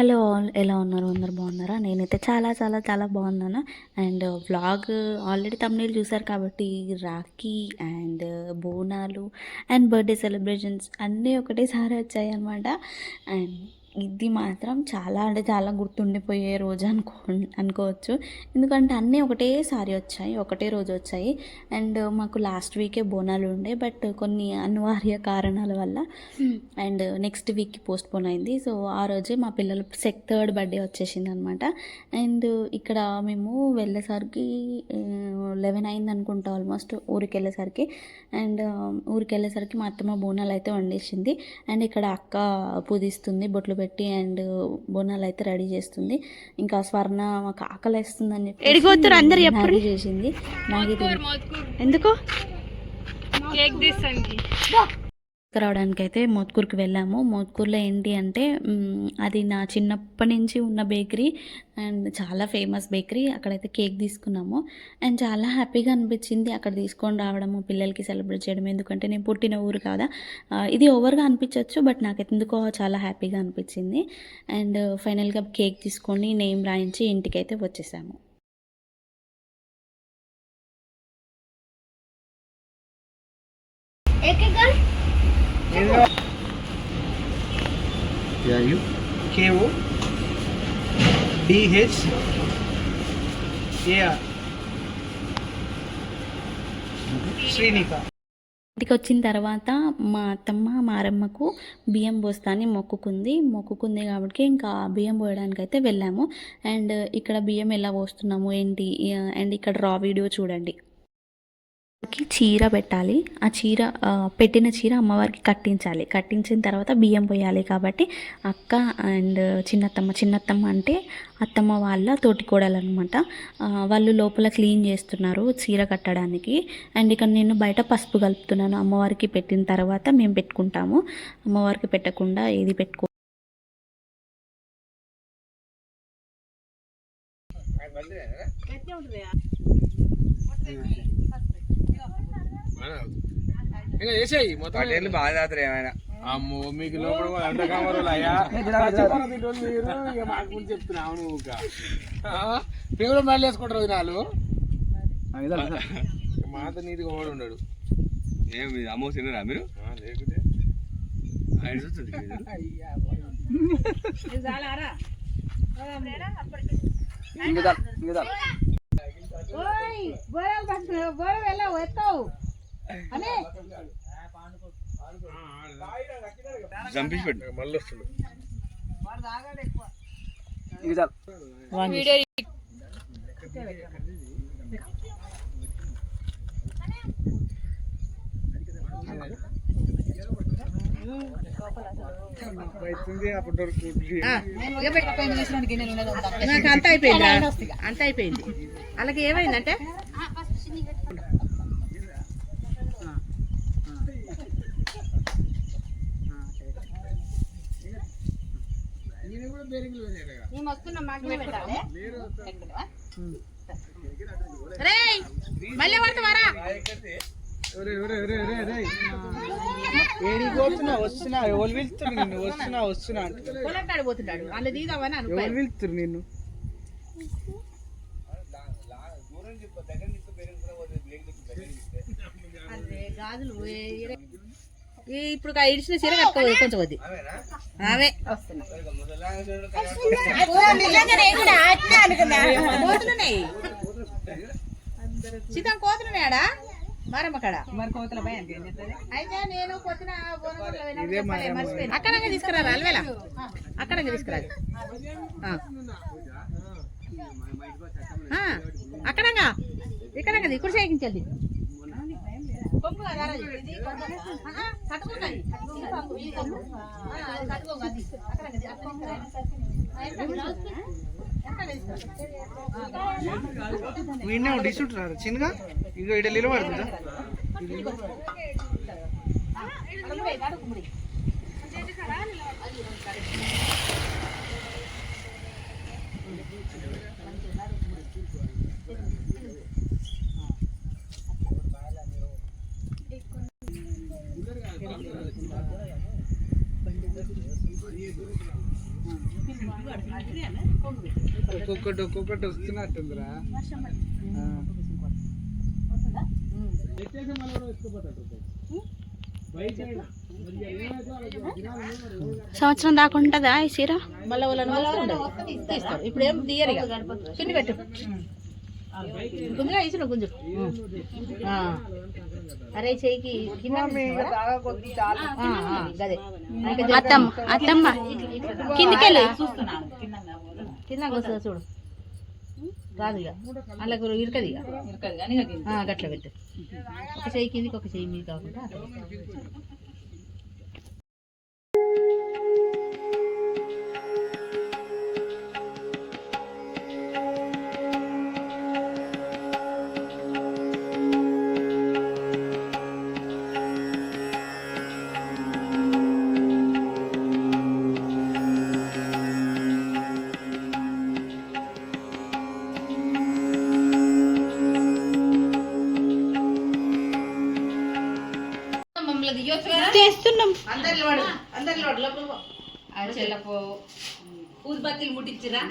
Hello all, ఎలా ఉన్నారు? అందరు బాగున్నారా? నేనైతే చాలా చాలా చాలా బాగున్నాను. అండ్ వ్లాగ్ ఆల్రెడీ తమ్నేల్ చూసారు కాబట్టి Rakhi and Bonalu and birthday celebrations అన్నీ ఒకటేసారి వచ్చాయి అనమాట. అండ్ ఇది మాత్రం చాలా అంటే చాలా గుర్తుండిపోయే రోజు అనుకోవచ్చు. ఎందుకంటే అన్నీ ఒకటేసారి వచ్చాయి, ఒకటే రోజు వచ్చాయి. అండ్ మాకు లాస్ట్ వీకే బోనాలు ఉండే, బట్ కొన్ని అనివార్య కారణాల వల్ల అండ్ నెక్స్ట్ వీక్కి పోస్ట్పోన్ అయింది. సో ఆ రోజే మా పిల్లలు థర్డ్ బర్త్డే వచ్చేసింది అనమాట. అండ్ ఇక్కడ మేము వెళ్ళేసరికి 11 అయింది అనుకుంటా ఆల్మోస్ట్ ఊరికి వెళ్ళేసరికి. అండ్ ఊరికి వెళ్ళేసరికి మా అత్తమ్మ బోనాలు అయితే వండేసింది. అండ్ ఇక్కడ అక్క పూజిస్తుంది బొట్లు పెట్టి, అండ్ బోనాలు అయితే రెడీ చేస్తుంది. ఇంకా స్వర్ణ మాకు ఆకలి వేస్తుందని చెప్పి అందరు మ్యాగీ చేసింది. మ్యాగీ ఎందుకో రావడానికి అయితే మోత్కూర్కి వెళ్ళాము. మోత్కూర్లో ఏంటి అంటే అది నా చిన్నప్పటి నుంచి ఉన్న బేకరీ అండ్ చాలా ఫేమస్ బేకరీ. అక్కడైతే కేక్ తీసుకున్నాము అండ్ చాలా హ్యాపీగా అనిపించింది అక్కడ తీసుకొని రావడము, పిల్లలకి సెలబ్రేట్ చేయడం. ఎందుకంటే నేను పుట్టిన ఊరు కదా, ఇది ఓవర్గా అనిపించవచ్చు, బట్ నాకు ఎందుకో చాలా హ్యాపీగా అనిపించింది. అండ్ ఫైనల్గా కేక్ తీసుకొని నేమ్ రాయించి ఇంటికైతే వచ్చేసాము. శ్రీనిక ఇంటికి వచ్చిన తర్వాత మా అత్తమ్మ మారమ్మకు బియ్యం పోస్తాని మొక్కుకుంది కాబట్టి ఇంకా బియ్యం పోయడానికి అయితే వెళ్ళాము. అండ్ ఇక్కడ బియ్యం ఎలా పోస్తున్నాము ఏంటి, అండ్ ఇక్కడ రా వీడియో చూడండి. చీర పెట్టాలి, ఆ చీర పెట్టిన చీర అమ్మవారికి కట్టించిన తర్వాత బియ్యం పోయాలి. కాబట్టి అక్క అండ్ చిన్నత్తమ్మ అంటే అత్తమ్మ వాళ్ళ తోటికోడలు అనమాట, వాళ్ళు లోపల క్లీన్ చేస్తున్నారు చీర కట్టడానికి. అండ్ ఇక్కడ నేను బయట పసుపు కలుపుతున్నాను. అమ్మవారికి పెట్టిన తర్వాత మేము పెట్టుకుంటాము, అమ్మవారికి పెట్టకుండా ఏది పెట్టుకో. అమ్మో మీకు లోపల అంత కామరులు అయ్యా మాకు చెప్తున్నావు నువ్వు పేరు మళ్ళీ వేసుకుంటారు నాలు మాత నీతిగా ఓడి ఉన్నాడు. ఏమి అమ్మో తిన్నారా మీరు? లేకుంటే చంపించి పెట్టు మళ్ళీ వస్తుంది. అంత అయిపోయింది. అలాగే ఏమైందంటే మళ్ళీ పడతావారా? వస్తున్నా ఎవరు వెళ్తున్నారు నిన్ను? వస్తున్నా పొలంకాడు పోతున్నాడు, అలా దిగుదామని ఎవరు వెళ్తున్నారు నిన్ను? గాజులు ఇప్పుడు ఇడిచిన చీర కట్టుకోవాలి కొంచెం కొద్ది అవే కోతులున్నాయి. సీతం కోతులున్నాయాడా మరమ్మ కాడ మరి కోతుల భయం అయితే నేను పొద్దున అక్కడంగా తీసుకురాలి అలవేళ అక్కడంగా తీసుకురాలి అక్కడంగా ఇక్కడంగా ఇక్కడ చేయించాలి. వీడినే డిసుంటున్నారు చిన్నగా ఇక ఇక్కడ నిలబడుతుందా? ఒక్కొక్కటి వస్తున్నట్టుందిరా. సంవత్సరం దాకా ఉంటుందా ఈ చీర? మళ్ళీ తీస్తారు. ఇప్పుడు ఏం తీయరు ఇక. పిండి పెట్టు గుంజుగా వేసిన గుంజు. అరే చెయ్యికి గదే అత్తమ్మ కిందికెళ్ళి కింద వస్తుంది చూడు. రాదు ఇక అలా ఇరకది ఇక గట్ల పెట్టు. ఒక చెయ్యి కిందికి ఒక చెయ్యి మీద కాకుండా. చేస్తున్నాం. అందరిలో చెల్లపో ఊదిబత్తీలు ముట్టించిరా.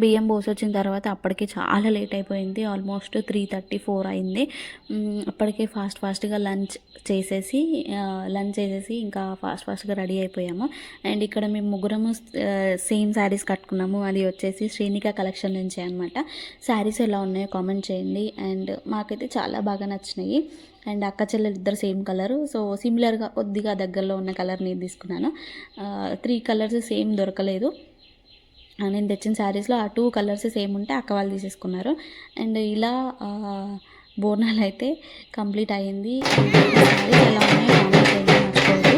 బియ్యం పోసి వచ్చిన తర్వాత అప్పటికి చాలా లేట్ అయిపోయింది. ఆల్మోస్ట్ 3:34 అయింది. అప్పటికే ఫాస్ట్గా లంచ్ చేసేసి ఇంకా ఫాస్ట్గా రెడీ అయిపోయాము. అండ్ ఇక్కడ మేము ముగ్గురము సేమ్ శారీస్ కట్టుకున్నాము. అది వచ్చేసి శ్రీనిక కలెక్షన్ నుంచి అనమాట. శారీస్ ఎలా ఉన్నాయో కామెంట్ చేయండి. అండ్ మాకైతే చాలా బాగా నచ్చినాయి. అండ్ అక్క చెల్లెలు ఇద్దరు సేమ్ కలరు, సో సిమిలర్గా కొద్దిగా దగ్గరలో ఉన్న కలర్ని తీసుకున్నాను. 3 కలర్స్ సేమ్ దొరకలేదు. నేను తెచ్చిన శారీస్లో ఆ 2 కలర్స్ సేమ్ ఉంటే అక్క వాళ్ళు తీసేసుకున్నారు. అండ్ ఇలా బోనాలు అయితే కంప్లీట్ అయ్యింది. శారీస్ ఎలా ఉన్నాయో కామెంట్ చేయండి మర్చిపోవద్దు.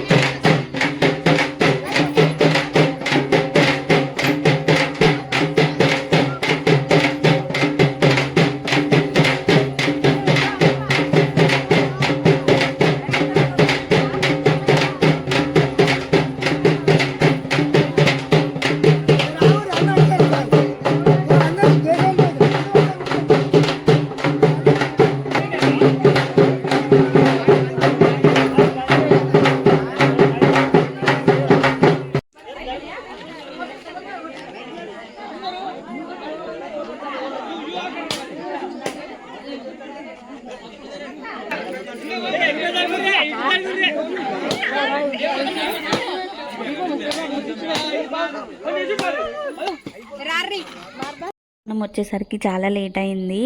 మనం వచ్చేసరికి చాలా లేట్ అయింది.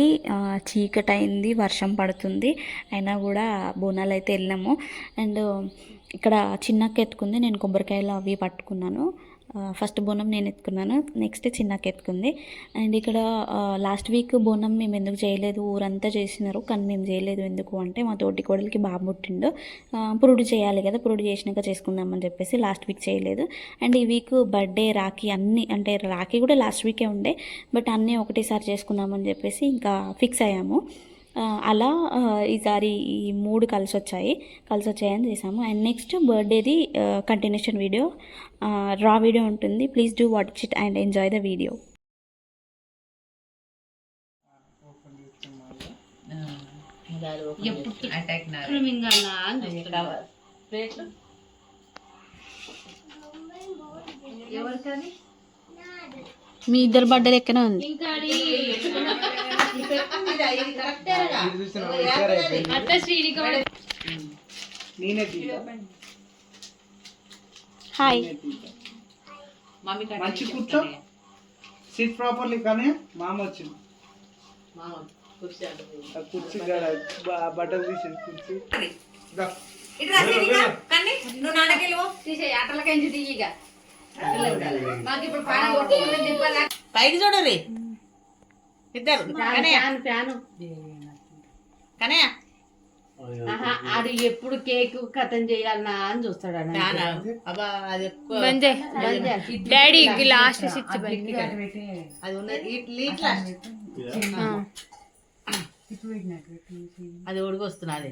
చీకటి అయింది, వర్షం పడుతుంది. అయినా కూడా బోనాలు అయితే వెళ్ళాము. అండ్ ఇక్కడ చిన్నక్క ఎత్తుకుంది, నేను కొబ్బరికాయలు అవి పట్టుకున్నాను. ఫస్ట్ బోనం నేను ఎత్తుకున్నాను, నెక్స్ట్ చిన్నక్క ఎత్తుకుంది. అండ్ ఇక్కడ లాస్ట్ వీక్ బోనం మేము ఎందుకు చేయలేదు, ఊరంతా చేసినారు కానీ మేము చేయలేదు. ఎందుకు అంటే మా తోటి కోడలికి బాబు పుట్టిండు, పురుడు చేయాలి కదా, పురుడు చేసినాక చేసుకుందామని చెప్పేసి లాస్ట్ వీక్ చేయలేదు. అండ్ ఈ వీక్ బర్త్డే, రాఖీ అన్నీ, అంటే రాఖీ కూడా లాస్ట్ వీకే ఉండే, బట్ అన్నీ ఒకటేసారి చేసుకుందామని చెప్పేసి ఇంకా ఫిక్స్ అయ్యాము. అలా ఈసారి ఈ 3 కలిసి వచ్చాయని చేసాము. అండ్ నెక్స్ట్ బర్త్డేది కంటిన్యూషన్ వీడియో, రా వీడియో ఉంటుంది. Please do watch it and enjoy the video. మీ ఇద్దరు బర్త్డే ఎక్కనే ఉంది. హాయ్ మంచి కూర్చో, సిట్ ప్రాపర్లీ. కానీ మామ వచ్చింది, కుర్చీ బట్టలు తీసేది కుర్చీ. నువ్వు నాన్నకెళ్ళి తీసే అట్టలకెంచి తీయగా పైకి చూడరి ఇద్దరు. కనయ్య అది ఎప్పుడు కేక్ కథం చేయాలన్నా అని చూస్తాడు అబ్బా అది ఎక్కువ డాడీ లాస్ట్ సిక్స్ అది ఉన్నది ఇట్లా అది ఉడికొస్తున్నది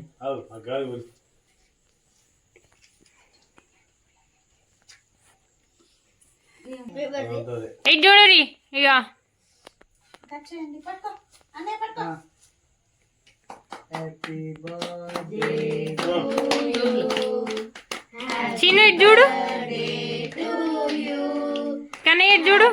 ఇది చూడరి ఇక చిన్న ఇది చూడు కన్నయ్య ఇది చూడు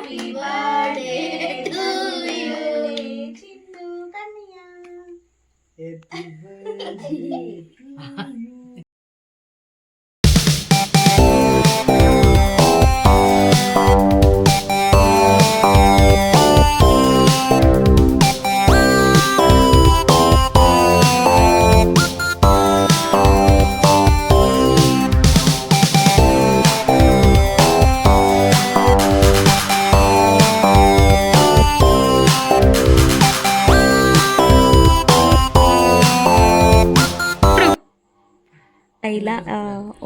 ఇలా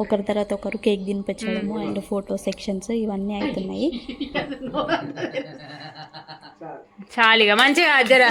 ఒకరి తర్వాత ఒకరు కేక్ తినిపించడము అండ్ ఫోటో సెక్షన్స్ ఇవన్నీ అవుతున్నాయి. చాలిగా మంచిగా జర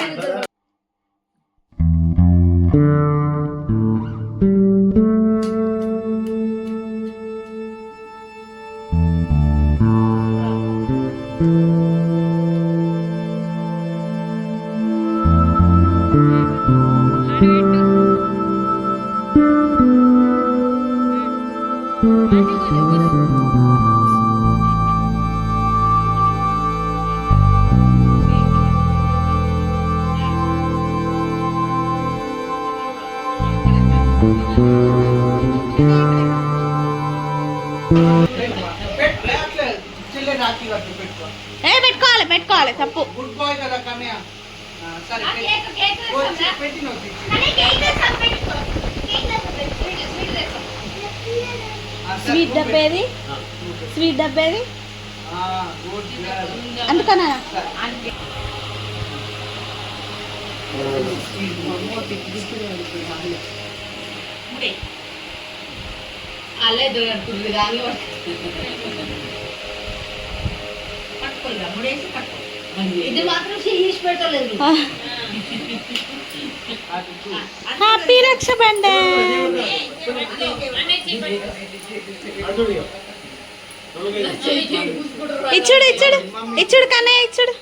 చెల్లె రాఖీ కట్టు పెట్టుకో. పెట్టుకోవాలి తప్పు. గుడ్ బాయ్ కదా కన్నయ్య. సరే పెట్టి నొక్కి. స్వీట్ డబ్బేది అందుకనా అల్లే దొరుకుతుంది కానీ పట్టుకోలేదా ముడేసి పట్టుకో ఇది మాత్రం చేసి పెట్టలేదు. హ్యాపీ రక్షాబంధన్. ఇచ్చుడు కన్నయ్య ఇచ్చుడు.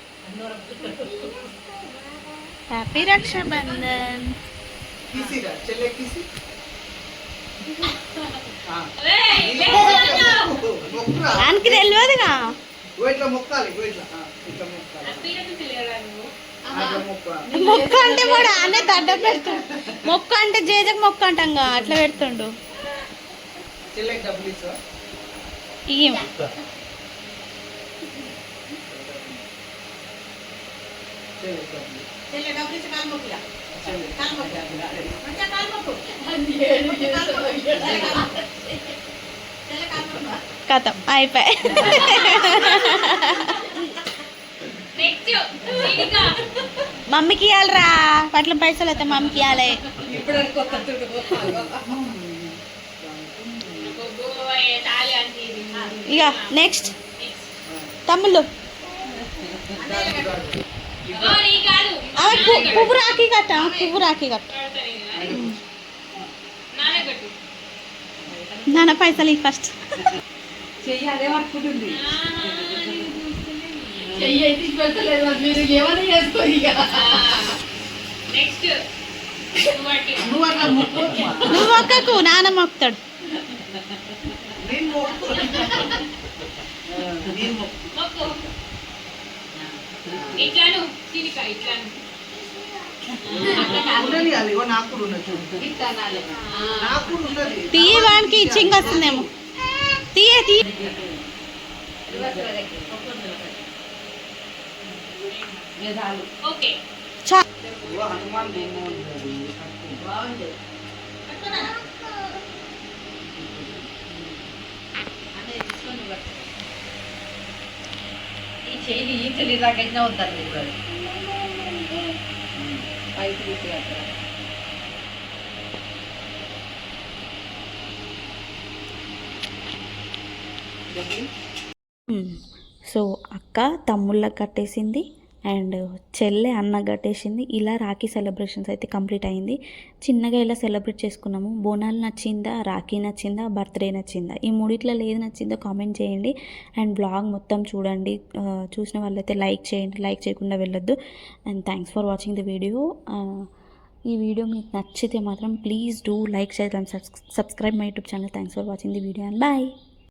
హ్యాపీ రక్షాబంధన్. చెల్లె కిసి ఆయనకి తెలియదుగా. ఇట్లా మొక్కాలి మొక్క అంటే వాడు ఆనే దండ పెడుతుండు. మొక్క అంటే జేజకు మొక్క అంటాం అట్లా పెడుతుండు. చెల్లెకి డబ్బులు ఇస్తా. కథం అయిపోయి. మమ్మీకి ఇవ్వాలరా పట్ల పైసలు అయితే మమ్మీకి ఇవ్వాలి. ఇక నెక్స్ట్ తమ్ముళ్ళు పువ్వు రాఖీ కట్ట నాన్న పైసలు ఇవి ఫస్ట్. చెయ్యాలి పట్టుకుంటుంది చెయ్యి అయితే పెట్టలేదు మీరు ఏమైనా చేసుకో. ఇక నువ్వు మొక్కకు నాన్న మొక్కుతాడు. తీయ వానికి ఇచ్చింగ్ వస్తుందేమో. తీయ ఈ చెయ్యి ఈ చెల్లి దాకైనా వద్దారు పైకి సో అక్క తమ్ముళ్ళకి కట్టేసింది అండ్ చెల్లె అన్న కట్టేసింది. ఇలా రాఖీ సెలబ్రేషన్స్ అయితే కంప్లీట్ అయింది. చిన్నగా ఇలా సెలబ్రేట్ చేసుకున్నాము. బోనాలు నచ్చిందా, రాఖీ నచ్చిందా, బర్త్డే నచ్చిందా, ఈ మూడిట్లలో ఏది నచ్చిందో కామెంట్ చేయండి. అండ్ బ్లాగ్ మొత్తం చూడండి. చూసిన వాళ్ళైతే లైక్ చేయండి, లైక్ చేయకుండా వెళ్ళొద్దు. And thanks for watching the video. ఈ వీడియో మీకు నచ్చితే మాత్రం please do like, share and subscribe my YouTube channel. Thanks for watching the video and bye.